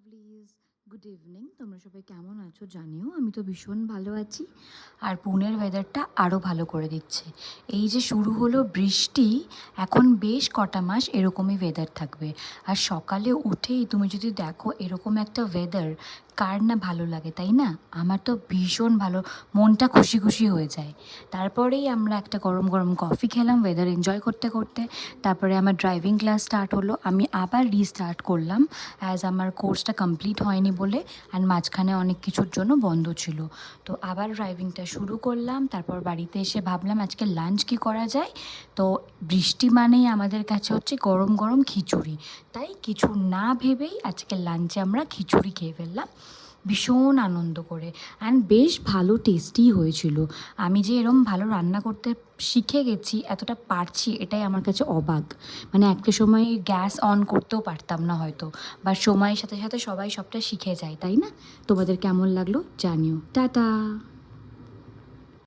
লাভলিজ, good evening. তোমরা সবাই কেমন আছো জানিও। আমি তো ভীষণ ভালো আছি। আর পুনের ওয়েদারটা আরও ভালো করে দিচ্ছে। এই যে শুরু হলো বৃষ্টি, এখন বেশ কটা মাস এরকমই ওয়েদার থাকবে। আর সকালে উঠেই তুমি যদি দেখো এরকম একটা ওয়েদার, কার না ভালো লাগে, তাই না? আমার তো ভীষণ ভালো, মনটা খুশি খুশি হয়ে যায়। তারপরেই আমরা একটা গরম গরম কফি খেলাম ওয়েদার এনজয় করতে করতে। তারপরে আমার ড্রাইভিং ক্লাস স্টার্ট হলো। আমি আবার রিস্টার্ট করলাম অ্যাজ আমার কোর্সটা কমপ্লিট হয়নি বলে, অ্যান্ড মাঝখানে অনেক কিছুর জন্য বন্ধ ছিল। তো আবার ড্রাইভিংটা শুরু করলাম। তারপর বাড়িতে এসে ভাবলাম আজকে লাঞ্চ কী করা যায়। তো বৃষ্টি মানেই আমাদের কাছে হচ্ছে গরম গরম খিচুড়ি। তাই কিছু না ভেবেই আজকে লাঞ্চে আমরা খিচুড়ি খেয়ে ফেললাম ভীষণ আনন্দ করে। অ্যান্ড বেশ ভালো টেস্টি হয়েছিল। আমি যে এরম ভালো রান্না করতে শিখে গেছি, এতটা পারছি, এটাই আমার কাছে অবাক। মানে একটা সময় গ্যাস অন করতেও পারতাম না হয়তো, বা সময়ের সাথে সাথে সবাই সবটা শিখে যায়, তাই না? তোমাদের কেমন লাগলো জানিও। টাটা।